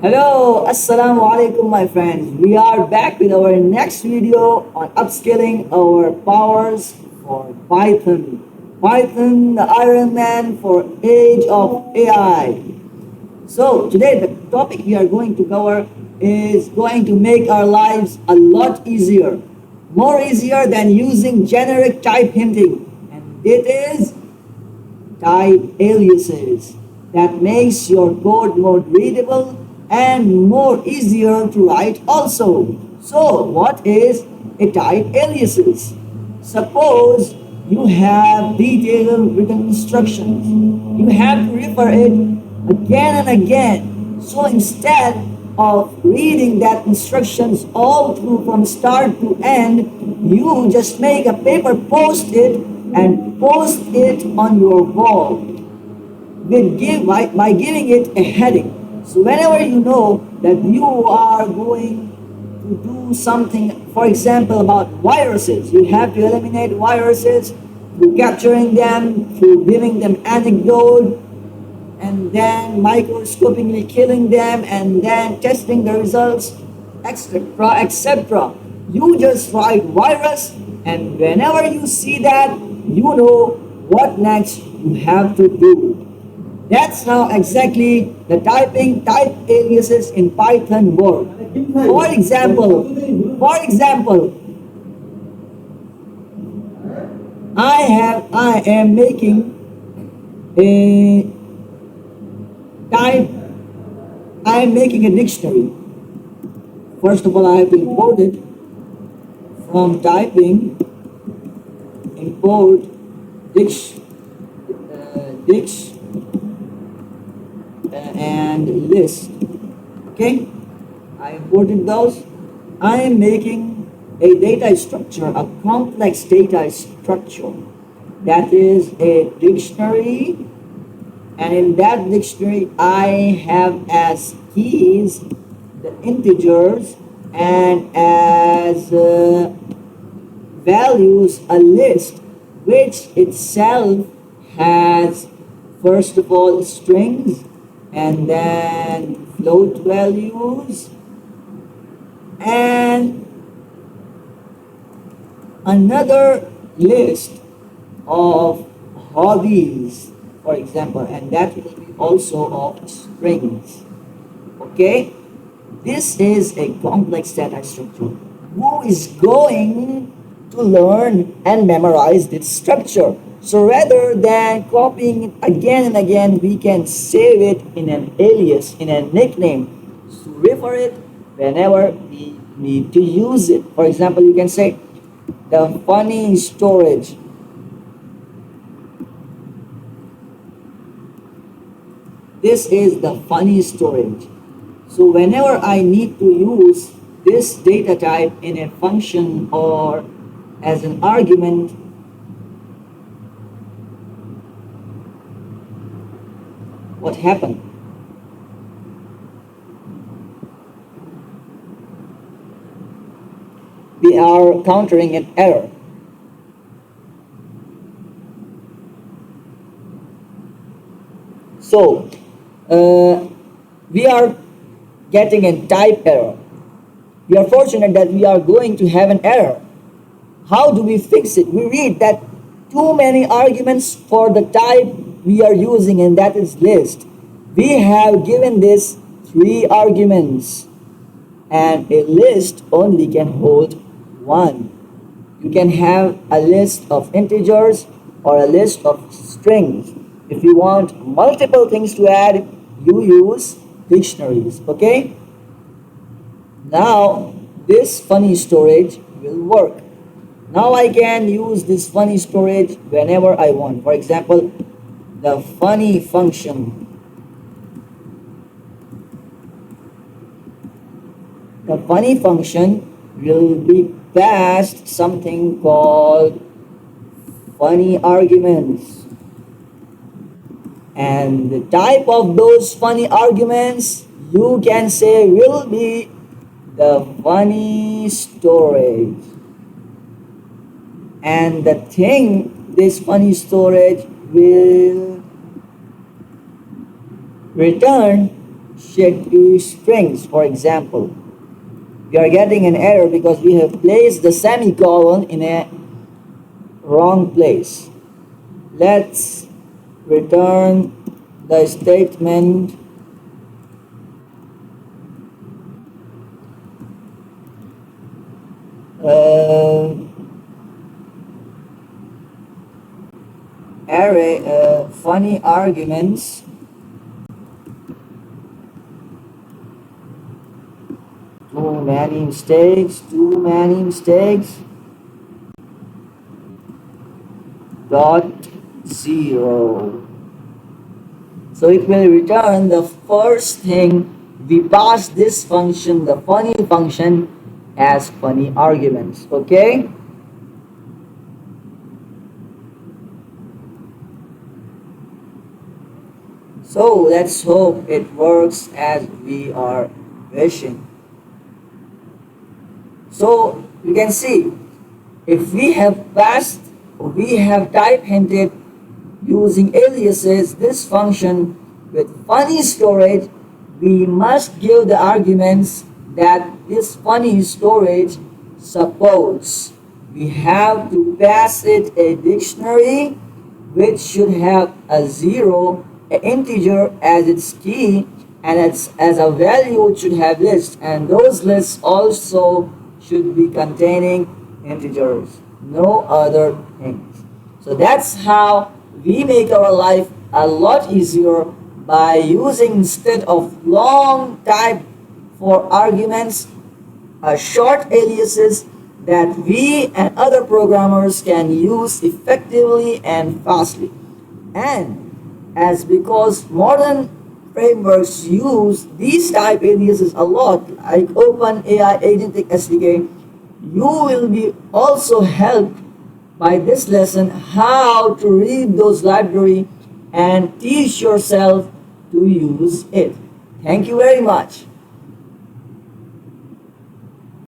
Hello, Assalamu alaikum, my friends. We are back with our next video on upscaling our powers for Python. Python, the Iron Man for Age of AI. So, today the topic we are going to cover is going to make our lives a lot easier. More easier than using generic type hinting. And it is type aliases that makes your code more readable and more easier to write also. So what is a type aliases? Suppose you have detailed written instructions. You have to refer it again and again. So instead of reading that instructions all through from start to end, you just make a paper post-it and post it on your wall by giving it a heading. So whenever you know that you are going to do something, for example, about viruses, you have to eliminate viruses through capturing them, through giving them antidote, and then microscopically killing them, and then testing the results, etc., etc. You just write virus, and whenever you see that, you know what next you have to do. That's how exactly the type aliases in Python work. For example, I am making a type. I am making a dictionary. First of all, I have to import it from typing. Import dictionary and list. Okay, I imported those. I am making a data structure, a complex data structure, that is a dictionary, and in that dictionary I have as keys the integers, and as values a list which itself has, first of all, strings, and then float values, and another list of hobbies, for example, and that will be also of strings. Okay, this is a complex data structure. Who is going to learn and memorize this structure? So rather than copying it again and again, we can save it in an alias, in a nickname, to refer it whenever we need to use it. For example, you can say the funny storage. This is the funny storage. So whenever I need to use this data type in a function or as an argument, what happened? We are countering an error. So we are getting a type error. We are fortunate that we are going to have an error. How do we fix it? We read that too many arguments for the type we are using, and that is list. We have given this 3 arguments, and a list only can hold 1. You can have a list of integers or a list of strings. If you want multiple things to add, you use dictionaries. Okay, now this funny storage will work. Now I can use this funny storage whenever I want. For example, the funny function. The funny function will be passed something called funny arguments. And the type of those funny arguments, you can say, will be the funny storage. And the thing this funny storage will return strings, for example. We are getting an error because we have placed the semicolon in a wrong place. Let's return the statement uh, array funny arguments too many mistakes dot zero. So it will return the first thing we pass this function, the funny function, as funny arguments. Okay? So let's hope it works as we are wishing. So you can see, if we have type hinted using aliases this function with funny storage, we must give the arguments that this funny storage supports. We have to pass it a dictionary which should have a zero, an integer as its key, and as a value it should have lists, and those lists also should be containing integers, no other things. So that's how we make our life a lot easier by using, instead of long type for arguments, short aliases that we and other programmers can use effectively and fastly. And as because modern frameworks use these type aliases a lot, like OpenAI Agentic SDK, you will be also helped by this lesson how to read those library and teach yourself to use it. Thank you very much.